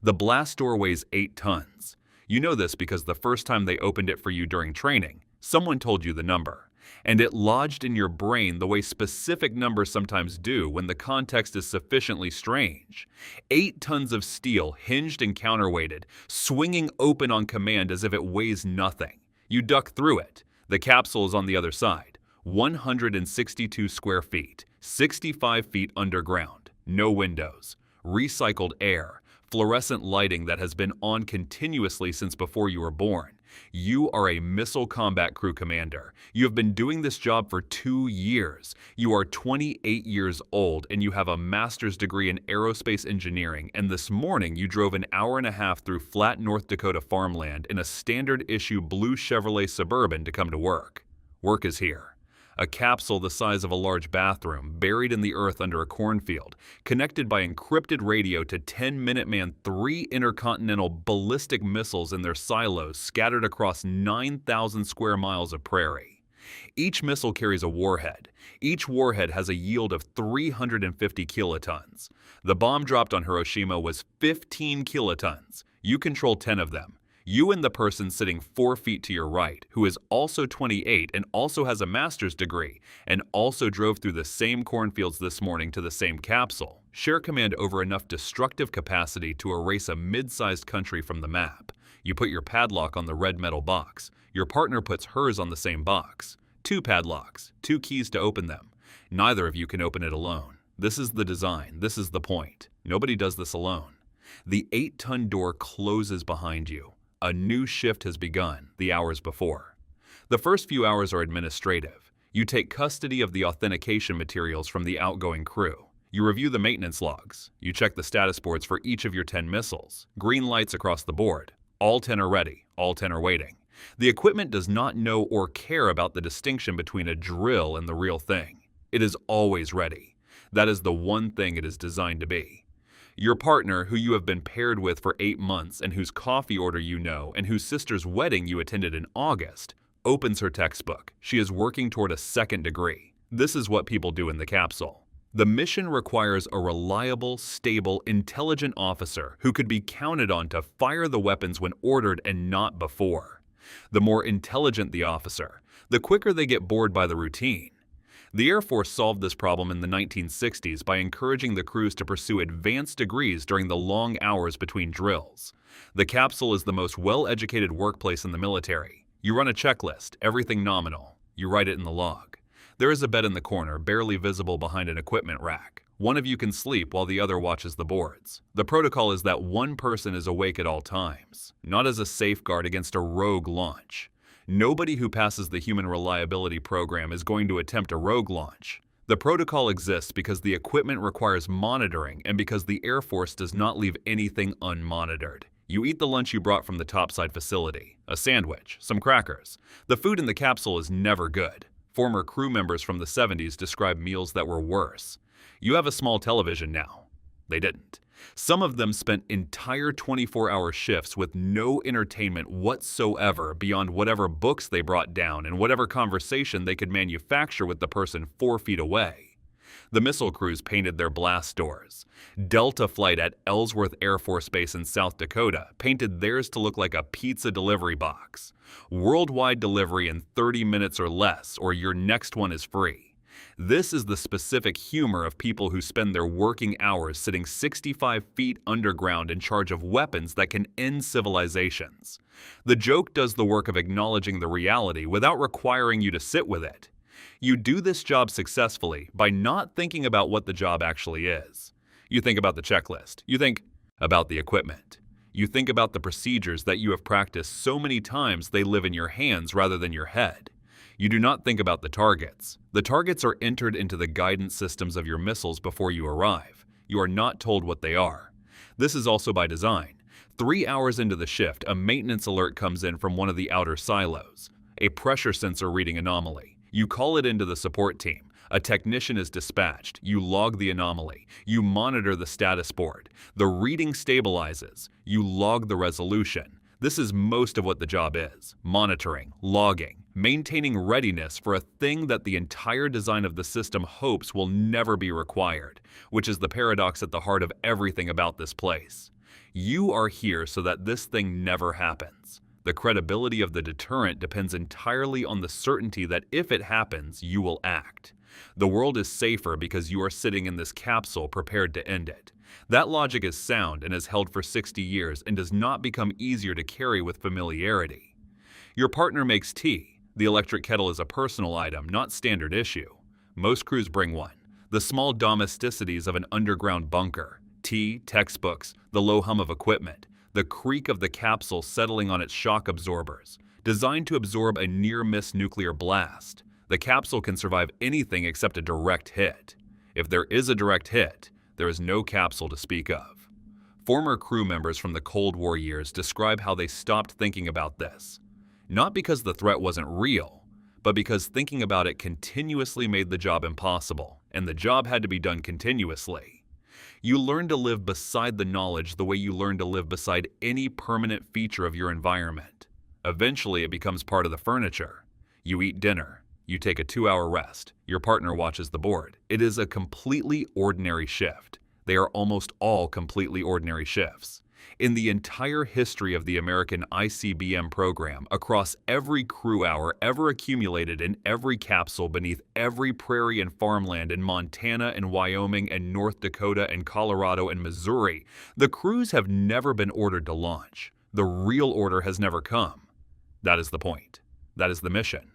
The blast door weighs 8 tons. You know this because the first time they opened it for you during training, someone told you the number. And it lodged in your brain the way specific numbers sometimes do when the context is sufficiently strange. 8 tons of steel, hinged and counterweighted, swinging open on command as if it weighs nothing. You duck through it. The capsule is on the other side. 162 square feet, 65 feet underground, no windows, recycled air, fluorescent lighting that has been on continuously since before you were born. You are a missile combat crew commander. You have been doing this job for 2 years. You are 28 years old and you have a master's degree in aerospace engineering, and this morning you drove an hour and a half through flat North Dakota farmland in a standard issue blue Chevrolet Suburban to come to work. Work is here. A capsule the size of a large bathroom, buried in the earth under a cornfield, connected by encrypted radio to 10 Minuteman 3 intercontinental ballistic missiles in their silos scattered across 9,000 square miles of prairie. Each missile carries a warhead. Each warhead has a yield of 350 kilotons. The bomb dropped on Hiroshima was 15 kilotons. You control 10 of them. You and the person sitting 4 feet to your right, who is also 28 and also has a master's degree, and also drove through the same cornfields this morning to the same capsule, share command over enough destructive capacity to erase a mid-sized country from the map. You put your padlock on the red metal box. Your partner puts hers on the same box. 2 padlocks, 2 keys to open them. Neither of you can open it alone. This is the design. This is the point. Nobody does this alone. The 8-ton door closes behind you. A new shift has begun the hours before. The first few hours are administrative. You take custody of the authentication materials from the outgoing crew. You review the maintenance logs. You check the status boards for each of your 10 missiles. Green lights across the board. All 10 are ready. All 10 are waiting. The equipment does not know or care about the distinction between a drill and the real thing. It is always ready. That is the one thing it is designed to be. Your partner, who you have been paired with for 8 months and whose coffee order you know and whose sister's wedding you attended in August, opens her textbook. She is working toward a 2nd degree. This is what people do in the capsule. The mission requires a reliable, stable, intelligent officer who could be counted on to fire the weapons when ordered and not before. The more intelligent the officer, the quicker they get bored by the routine. The Air Force solved this problem in the 1960s by encouraging the crews to pursue advanced degrees during the long hours between drills. The capsule is the most well-educated workplace in the military. You run a checklist, everything nominal. You write it in the log. There is a bed in the corner, barely visible behind an equipment rack. One of you can sleep while the other watches the boards. The protocol is that one person is awake at all times, not as a safeguard against a rogue launch. Nobody who passes the human reliability program is going to attempt a rogue launch. The protocol exists because the equipment requires monitoring and because the Air Force does not leave anything unmonitored. You eat the lunch you brought from the topside facility, a sandwich, some crackers. The food in the capsule is never good. Former crew members from the 70s describe meals that were worse. You have a small television now. They didn't. Some of them spent entire 24-hour shifts with no entertainment whatsoever beyond whatever books they brought down and whatever conversation they could manufacture with the person 4 feet away. The missile crews painted their blast doors. Delta Flight at Ellsworth Air Force Base in South Dakota painted theirs to look like a pizza delivery box. Worldwide delivery in 30 minutes or less, or your next one is free. This is the specific humor of people who spend their working hours sitting 65 feet underground in charge of weapons that can end civilizations. The joke does the work of acknowledging the reality without requiring you to sit with it. You do this job successfully by not thinking about what the job actually is. You think about the checklist. You think about the equipment. You think about the procedures that you have practiced so many times they live in your hands rather than your head. You do not think about the targets. The targets are entered into the guidance systems of your missiles before you arrive. You are not told what they are. This is also by design. 3 hours into the shift, a maintenance alert comes in from one of the outer silos. A pressure sensor reading anomaly. You call it into the support team. A technician is dispatched. You log the anomaly. You monitor the status board. The reading stabilizes. You log the resolution. This is most of what the job is. Monitoring, logging, maintaining readiness for a thing that the entire design of the system hopes will never be required, which is the paradox at the heart of everything about this place. You are here so that this thing never happens. The credibility of the deterrent depends entirely on the certainty that if it happens, you will act. The world is safer because you are sitting in this capsule prepared to end it. That logic is sound and is held for 60 years and does not become easier to carry with familiarity. Your partner makes tea. The electric kettle is a personal item, not standard issue. Most crews bring one. The small domesticities of an underground bunker, tea, textbooks, the low hum of equipment, the creak of the capsule settling on its shock absorbers, designed to absorb a near-miss nuclear blast. The capsule can survive anything except a direct hit. If there is a direct hit, there is no capsule to speak of. Former crew members from the Cold War years describe how they stopped thinking about this. Not because the threat wasn't real, but because thinking about it continuously made the job impossible, and the job had to be done continuously. You learn to live beside the knowledge the way you learn to live beside any permanent feature of your environment. Eventually, it becomes part of the furniture. You eat dinner. You take a 2-hour rest. Your partner watches the board. It is a completely ordinary shift. They are almost all completely ordinary shifts. In the entire history of the American ICBM program, across every crew hour ever accumulated in every capsule beneath every prairie and farmland in Montana and Wyoming and North Dakota and Colorado and Missouri, the crews have never been ordered to launch. The real order has never come. That is the point. That is the mission.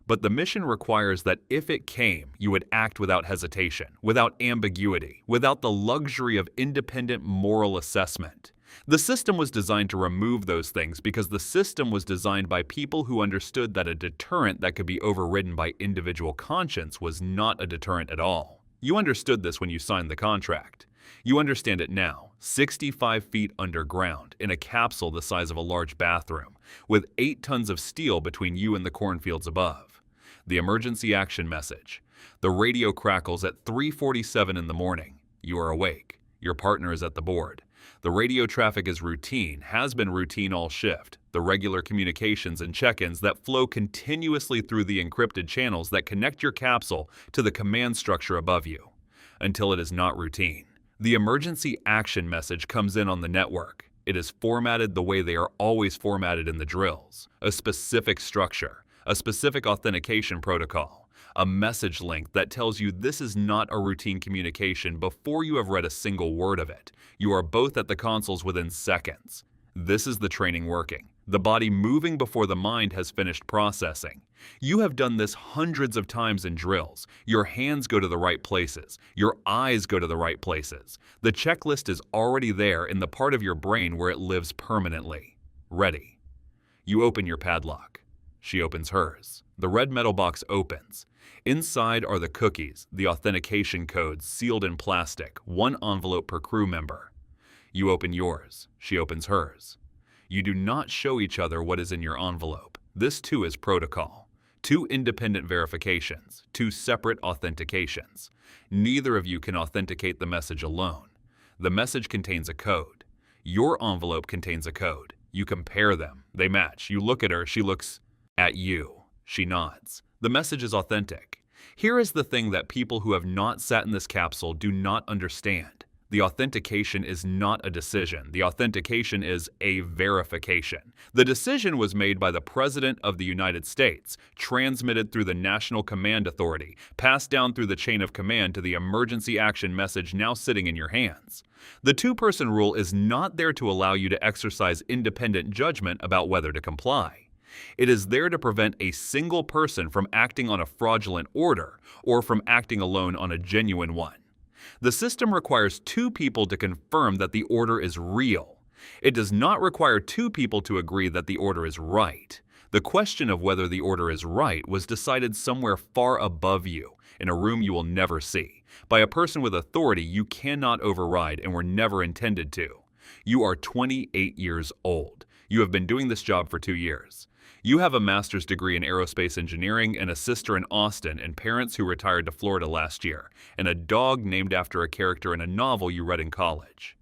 But the mission requires that if it came, you would act without hesitation, without ambiguity, without the luxury of independent moral assessment. The system was designed to remove those things because the system was designed by people who understood that a deterrent that could be overridden by individual conscience was not a deterrent at all. You understood this when you signed the contract. You understand it now, 65 feet underground, in a capsule the size of a large bathroom, with 8 tons of steel between you and the cornfields above. The emergency action message. The radio crackles at 3:47 in the morning. You are awake. Your partner is at the board. The radio traffic is routine, has been routine all shift. The regular communications and check-ins that flow continuously through the encrypted channels that connect your capsule to the command structure above you. Until it is not routine. The emergency action message comes in on the network. It is formatted the way they are always formatted in the drills. A specific structure, a specific authentication protocol, a message link that tells you this is not a routine communication before you have read a single word of it. You are both at the consoles within seconds. This is the training working. The body moving before the mind has finished processing. You have done this hundreds of times in drills. Your hands go to the right places. Your eyes go to the right places. The checklist is already there in the part of your brain where it lives permanently. Ready. You open your padlock. She opens hers. The red metal box opens. Inside are the cookies, the authentication codes sealed in plastic, 1 envelope per crew member. You open yours. She opens hers. You do not show each other what is in your envelope. This too is protocol. 2 independent verifications, 2 separate authentications. Neither of you can authenticate the message alone. The message contains a code. Your envelope contains a code. You compare them. They match. You look at her. She looks at you. She nods. The message is authentic. Here is the thing that people who have not sat in this capsule do not understand. The authentication is not a decision. The authentication is a verification. The decision was made by the President of the United States, transmitted through the National Command Authority, passed down through the chain of command to the emergency action message now sitting in your hands. The 2-person rule is not there to allow you to exercise independent judgment about whether to comply. It is there to prevent a single person from acting on a fraudulent order or from acting alone on a genuine one. The system requires 2 people to confirm that the order is real. It does not require 2 people to agree that the order is right. The question of whether the order is right was decided somewhere far above you, in a room you will never see, by a person with authority you cannot override and were never intended to. You are 28 years old. You have been doing this job for 2 years. You have a master's degree in aerospace engineering and a sister in Austin and parents who retired to Florida last year, and a dog named after a character in a novel you read in college.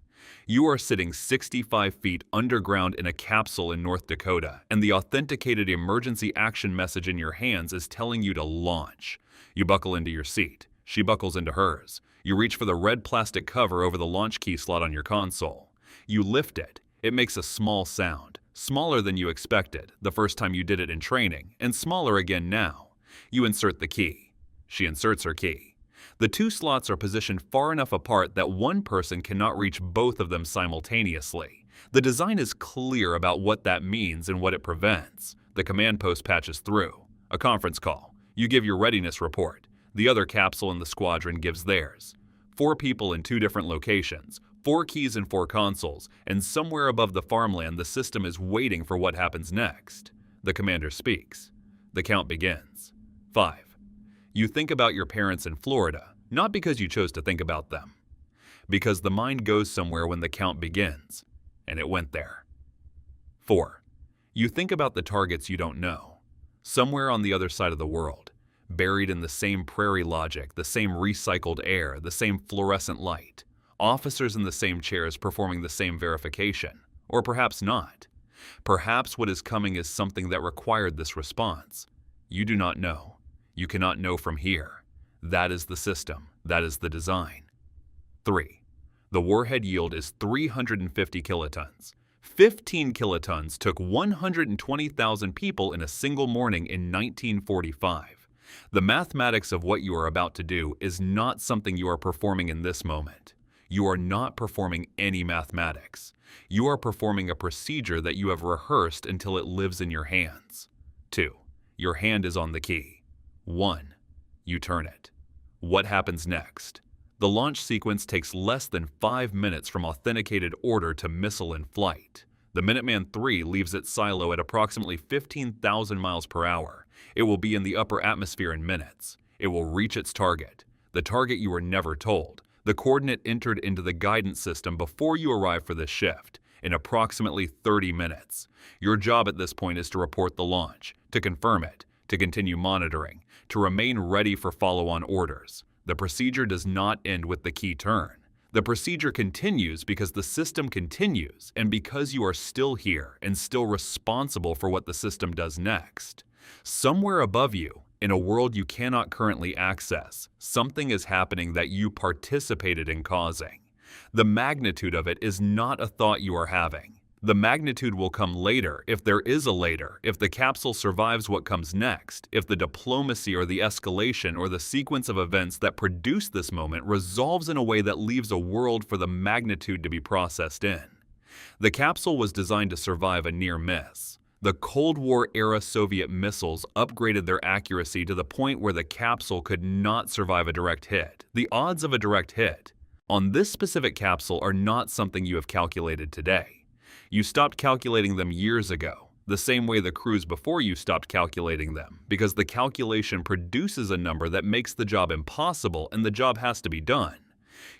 You are sitting 65 feet underground in a capsule in North Dakota, and the authenticated emergency action message in your hands is telling you to launch. You buckle into your seat. She buckles into hers. You reach for the red plastic cover over the launch key slot on your console. You lift it. It makes a small sound, smaller than you expected the first time you did it in training, and smaller again now. You insert the key. She inserts her key. The two slots are positioned far enough apart that one person cannot reach both of them simultaneously. The design is clear about what that means and what it prevents. The command post patches through. A conference call. You give your readiness report. The other capsule in the squadron gives theirs. 4 people in 2 different locations, 4 keys and 4 consoles, and somewhere above the farmland the system is waiting for what happens next. The commander speaks. The count begins. 5. You think about your parents in Florida, not because you chose to think about them. Because the mind goes somewhere when the count begins, and it went there. 4. You think about the targets you don't know, somewhere on the other side of the world, buried in the same prairie logic, the same recycled air, the same fluorescent light, officers in the same chairs performing the same verification, or perhaps not. Perhaps what is coming is something that required this response. You do not know. You cannot know from here. That is the system. That is the design. 3. The warhead yield is 350 kilotons. 15 kilotons took 120,000 people in a single morning in 1945. The mathematics of what you are about to do is not something you are performing in this moment. You are not performing any mathematics. You are performing a procedure that you have rehearsed until it lives in your hands. 2. Your hand is on the key. 1. You turn it. What happens next? The launch sequence takes less than 5 minutes from authenticated order to missile in flight. The Minuteman III leaves its silo at approximately 15,000 miles per hour. It will be in the upper atmosphere in minutes. It will reach its target. The target you were never told. The coordinate entered into the guidance system before you arrive for this shift, in approximately 30 minutes. Your job at this point is to report the launch, to confirm it, to continue monitoring, to remain ready for follow-on orders. The procedure does not end with the key turn. The procedure continues because the system continues and because you are still here and still responsible for what the system does next. Somewhere above you, in a world you cannot currently access, something is happening that you participated in causing. The magnitude of it is not a thought you are having. The magnitude will come later, if there is a later, if the capsule survives what comes next, if the diplomacy or the escalation or the sequence of events that produce this moment resolves in a way that leaves a world for the magnitude to be processed in. The capsule was designed to survive a near miss. The Cold War-era Soviet missiles upgraded their accuracy to the point where the capsule could not survive a direct hit. The odds of a direct hit on this specific capsule are not something you have calculated today. You stopped calculating them years ago, the same way the crews before you stopped calculating them, because the calculation produces a number that makes the job impossible and the job has to be done.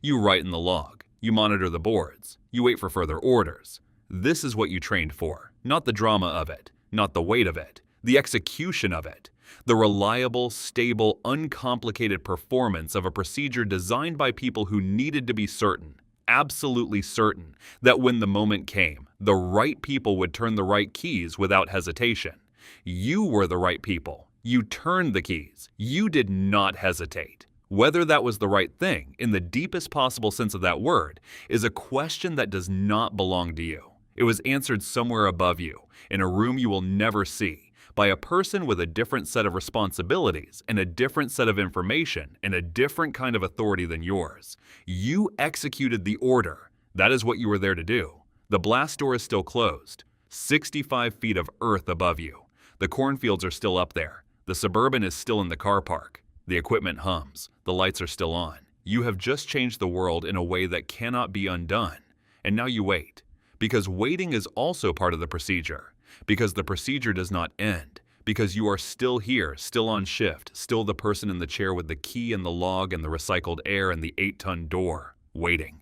You write in the log, you monitor the boards, you wait for further orders. This is what you trained for, not the drama of it, not the weight of it, the execution of it, the reliable, stable, uncomplicated performance of a procedure designed by people who needed to be certain, absolutely certain, that when the moment came, the right people would turn the right keys without hesitation. You were the right people. You turned the keys. You did not hesitate. Whether that was the right thing, in the deepest possible sense of that word, is a question that does not belong to you. It was answered somewhere above you, in a room you will never see, by a person with a different set of responsibilities and a different set of information and a different kind of authority than yours. You executed the order. That is what you were there to do. The blast door is still closed. 65 feet of earth above you. The cornfields are still up there. The Suburban is still in the car park. The equipment hums. The lights are still on. You have just changed the world in a way that cannot be undone. And now you wait. Because waiting is also part of the procedure. Because the procedure does not end. Because you are still here, still on shift, still the person in the chair with the key and the log and the recycled air and the 8-ton door, waiting.